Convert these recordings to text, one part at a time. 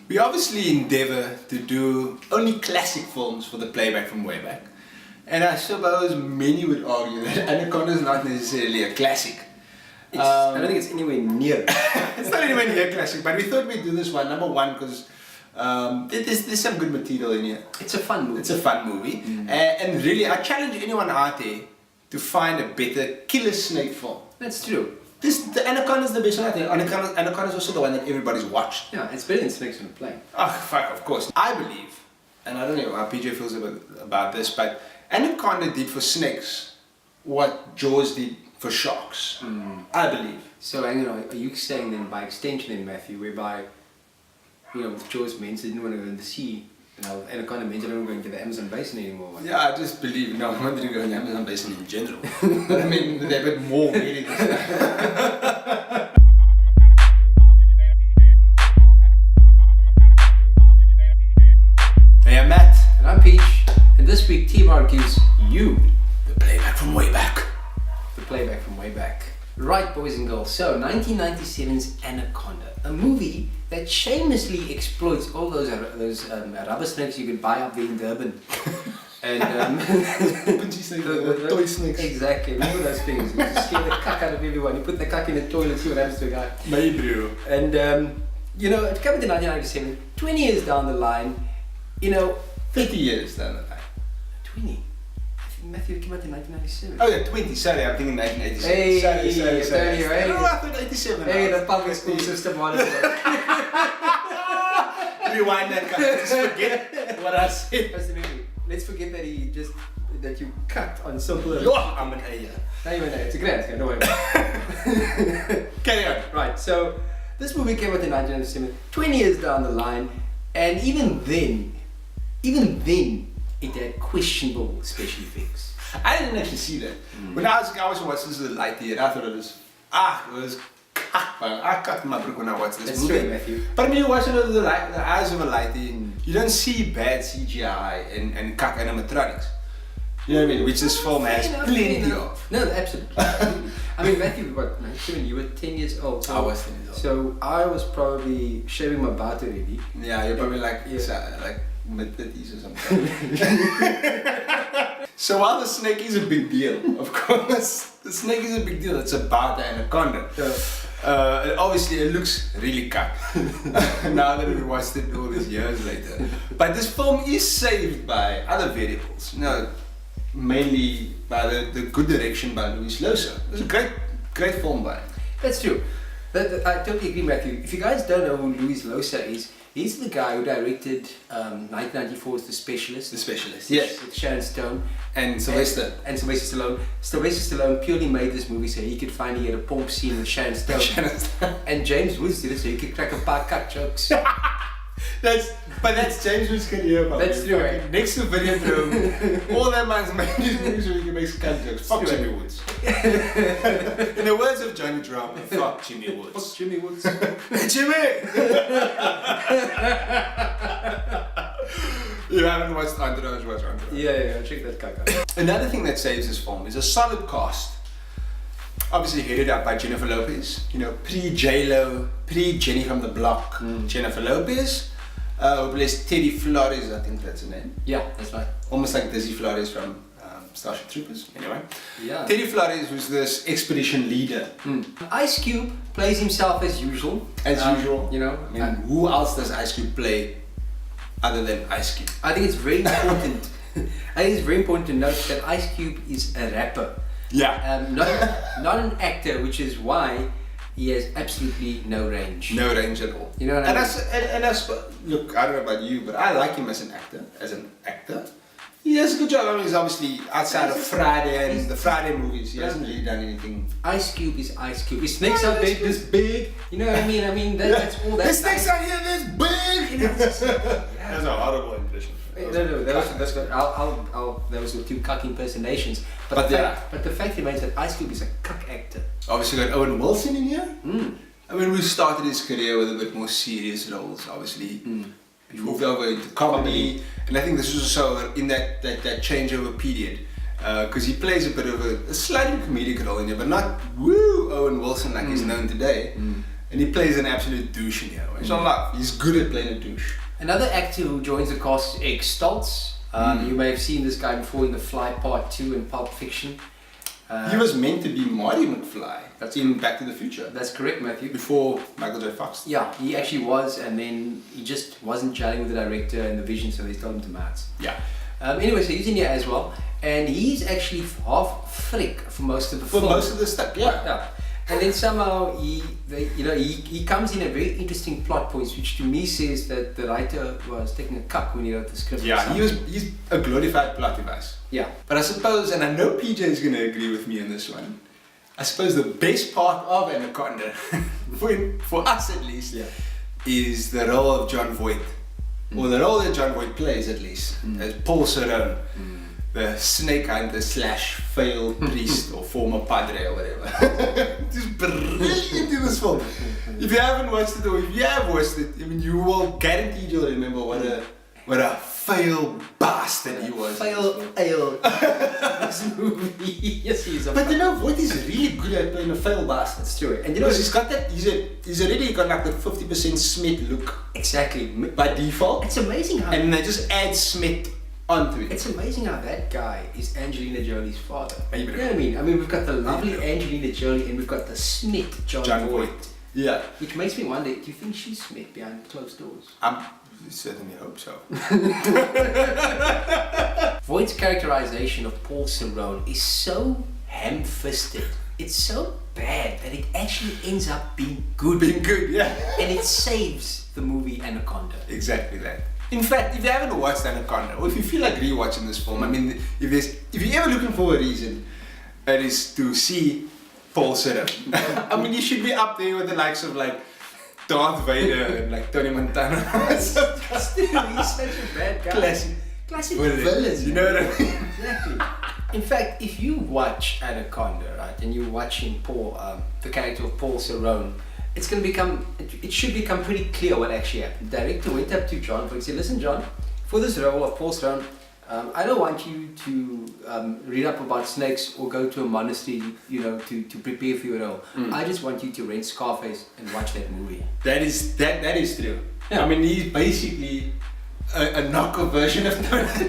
We obviously endeavour to do only classic films for the Playback From Wayback. And I suppose many would argue that Anaconda is not necessarily a classic. I don't think it's anywhere near. It's not anywhere near classic, but we thought we'd do this one, number one, because there's some good material in here. It's a fun movie. It's a fun movie. And really, I challenge anyone out there to find a better killer snake film. That's true. The Anaconda is the best one out there. Anaconda is also the one that everybody's watched. Yeah, it's better than Snakes on a Plane. Oh, fuck, of course. I believe, and I don't know how PJ feels about this, but Anaconda did for snakes what Jaws did for sharks. I believe. So, are you saying then, by extension then, Matthew, whereby, with Jaws means they didn't want to go in the sea, Anaconda means they don't want to go into the Amazon basin anymore? Yeah, I just believe, no, I didn't go in the Amazon basin in general. But I mean, they're a bit more really than that. Hey, I'm Matt. And I'm Peach, and this week T-Bar gives you The Playback From Wayback. the Playback From Wayback. Right, boys and girls, so 1997's Anaconda, a movie that shamelessly exploits all those rubber snakes you could buy up there in Durban. And Punchy snakes, toy snakes. Exactly, remember those things, you just scare the cuck out of everyone, you put the cuck in the toilet, see what happens to a guy. Maybe, bro. And it came into 1997, 20 years down the line, 50 years down the line. 20? Matthew, it came out in 1997. Oh yeah, 20, sorry, I'm thinking 1987. Hey, sorry. right? Oh, I thought 87. Hey, the public school system wanted it. Rewind that, just forget what I said. That's the movie. Let's forget that you cut on simple. I'm an A. No, it's a great guy, don't worry about it. Carry on. Right, so this movie came out in 1997, 20 years down the line, and even then, it had questionable special effects. I didn't actually see that. When I was watching this as a light here, I thought it was I cut my brook when I watched this That's movie. true, Matthew. But I mean, you watch it with the eyes of a lighty, you don't see bad CGI and cuck animatronics. You know what I mean? Which this film has plenty of. No, absolutely. I mean, Matthew, what, 97, you were 10 years old. So, I was 10 years old. So I was probably shaving my butt already. Yeah, you're probably like mid-30s or something. So while the snake is a big deal, of course, the snake is a big deal. It's about the Anaconda. Yeah. Obviously, it looks really cut now that we watched it all these years later. But this film is saved by other variables. Mainly by the good direction by Louis Losa. It's a great film by him. That's true. I totally agree, Matthew. If you guys don't know who Louis Losa is, he's the guy who directed 1994's The Specialist. The Specialist, yes. With Sharon Stone. And Sylvester. And Sylvester Stallone. Sylvester Stallone purely made this movie so he could finally get a pomp scene with Sharon Stone. And James Woods did it so he could crack a paar cut jokes. That's James Woods' career, man. That's true, right? Next to Videodrome, all that man's made his movies so he can make cut jokes. Fuck Jimmy Woods. In the words of Johnny Drum, fuck Jimmy Woods. Fuck Jimmy Woods. Jimmy! You haven't watched Entourage, watch Entourage. Yeah, check that caca out. Another thing that saves this film is a solid cast. Obviously headed up by Jennifer Lopez, pre-J-Lo, pre-Jenny from the Block, Jennifer Lopez, who plays Teddy Flores, I think that's her name. Yeah, that's right. Almost like Dizzy Flores from Starship Troopers, anyway. Yeah. Teddy Flores was this expedition leader. Ice Cube plays himself as usual. As usual. I mean, who else does Ice Cube play other than Ice Cube? I think it's very important. To note that Ice Cube is a rapper. Yeah. Not an actor, which is why he has absolutely no range. No range at all. You know what I mean? Look, I don't know about you, but I like him as an actor. He does a good job. I mean, he's obviously outside of Friday and the Friday movies. He hasn't really done anything. Ice Cube is Ice Cube. His snakes are big, this big. You know what I mean? That's all that. His snakes are here this big. That's a horrible impression. No, those were two cuck impersonations. But the fact remains that Ice Cube is a cuck actor. Obviously got Owen Wilson in here. I mean, we started his career with a bit more serious roles, obviously. He moved over into comedy, and I think this was also in that changeover period. Because he plays a bit of a slightly comedic role in here, but not Owen Wilson like he's known today. And he plays an absolute douche in here, which I love. He's good at playing a douche. Another actor who joins the cast is Egg Stoltz. You may have seen this guy before in The Fly Part 2 in Pulp Fiction. He was meant to be Marty McFly. That's in Back to the Future. That's correct, Matthew. Before Michael J. Fox. Yeah, he actually was, and then he just wasn't gelling with the director and the vision, so they told him to Mats. Yeah. Anyway, so he's in here as well, and he's actually half Frick for most of the film. For most of the stuff, yeah. And then somehow he comes in at very interesting plot points, which to me says that the writer was taking a cuck when he wrote the script. Yeah, he's a glorified plot device. Yeah. But I suppose, and I know PJ is going to agree with me on this one, I suppose the best part of Anaconda, for us at least, is the role of John Voight. Or the role that John Voight plays at least, as Paul Serone. The snake hunter / failed priest or former padre or whatever. Just brilliant in this film. If you haven't watched it or if you have watched it, I mean, you will guaranteed you'll remember what a failed bastard he was. Fail ale. This movie. Yes, he is. But you know, Voight is really good at playing a failed bastard. That's true. And you know, he's got that. He's already got like the 50% Smith look. Exactly. By default. It's amazing how. And they just add Smith onto it. It's amazing how that guy is Angelina Jolie's father. You know what I mean? I mean, we've got the lovely Angelina Jolie and we've got the Smith John Voight. Yeah. Which makes me wonder, do you think she's Smith behind closed doors? I certainly hope so. Voight's characterization of Paul Serone is so ham-fisted. It's so bad that it actually ends up being good. Being good, yeah. And it saves the movie Anaconda. Exactly that. In fact, if you haven't watched Anaconda, or if you feel like rewatching this film, I mean, if you're ever looking for a reason, it is to see Paul Serone. I mean, you should be up there with the likes of like Darth Vader and like Tony Montana. He's such a bad guy. Classic villain. You know what I mean? Exactly. In fact, if you watch Anaconda, right, and you're watching Paul, the character of Paul Serone, it should become pretty clear what actually happened. The director went up to John and said, "Listen, John, for this role of Paul Serone, I don't want you to read up about snakes or go to a monastery, you know, to prepare for your role. I just want you to rent Scarface and watch that movie." That is true. Yeah. I mean, he's basically a knockoff version of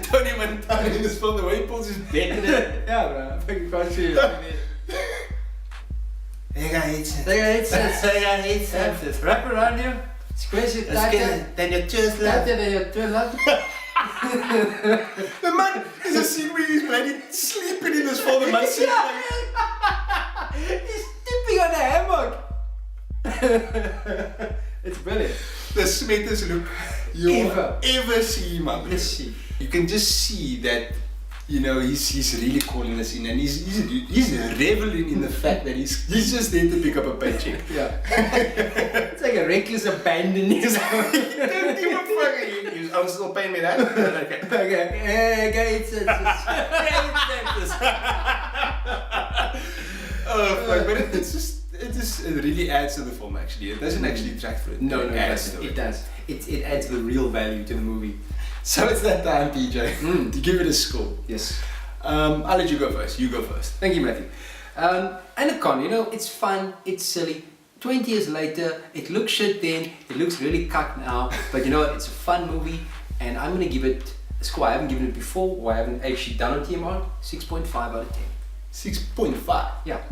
Tony Montana in this film. The way he pulls his beard. Yeah, bro. I think quite true. They got headsets. They got headsets. Wrap around you. Squeeze it tighter. Then your chest left. Tighter than your twin left. The man is a scene where he's bloody sleeping in this film. The man sleeping like... He's tipping on a hammock. It's brilliant. The sweetest look you'll ever see, man. Yes. You can just see that, you know, he's really calling this in, and he's reveling in the fact that he's just there to pick up a paycheck. Yeah. It's like a reckless abandon. Don't give a fuck. I'm still paying me that. Okay. Hey, it's oh fuck! But it really adds to the film. Actually, it doesn't actually detract from it. No, it adds to it. It does. It adds the real value to the movie. So it's that time, PJ, to give it a score. Yes. I'll let you go first. You go first. Thank you, Matthew. Anaconda, you know, it's fun, it's silly. 20 years later, it looks shit then, it looks really cucked now, but you know what, it's a fun movie, and I'm gonna give it a score I haven't given it before, or I haven't actually done on TMR, 6.5 out of 10. 6.5? Yeah.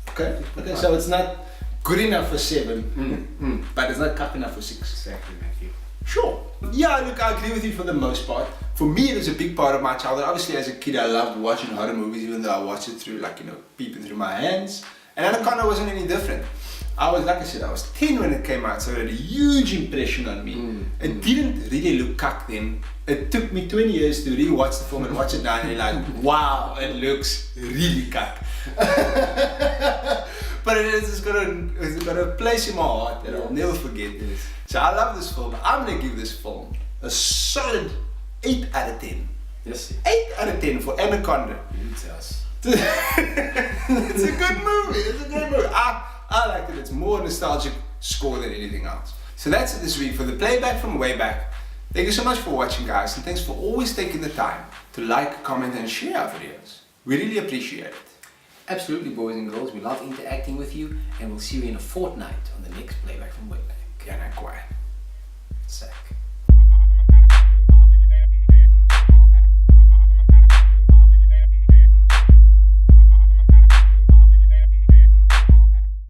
Okay, so it's not good enough for 7, but it's not cucked enough for 6. Exactly, Matthew. Sure. Yeah, look, I agree with you for the most part. For me, it was a big part of my childhood. Obviously, as a kid, I loved watching horror movies, even though I watched it through, like, you know, peeping through my hands. And Anaconda wasn't any different. I was, like I said, I was 10 when it came out, so it had a huge impression on me. It didn't really look cuck then. It took me 20 years to re-watch the film and watch it now, and you're like, wow, it looks really cuck. But it's got a place in my heart that I'll never forget. Yes. So I love this film. I'm gonna give this film a solid 8 out of 10. Yes. 8 out of 10 for Anaconda. Yes. It's a good movie. It's a good movie. I like it. It's more nostalgic score than anything else. So that's it this week for the Playback from Wayback. Thank you so much for watching, guys, and thanks for always taking the time to like, comment, and share our videos. We really appreciate it. Absolutely, boys and girls. We love interacting with you, and we'll see you in a fortnight on the next Playback from Wayback. Anaconda. Sack.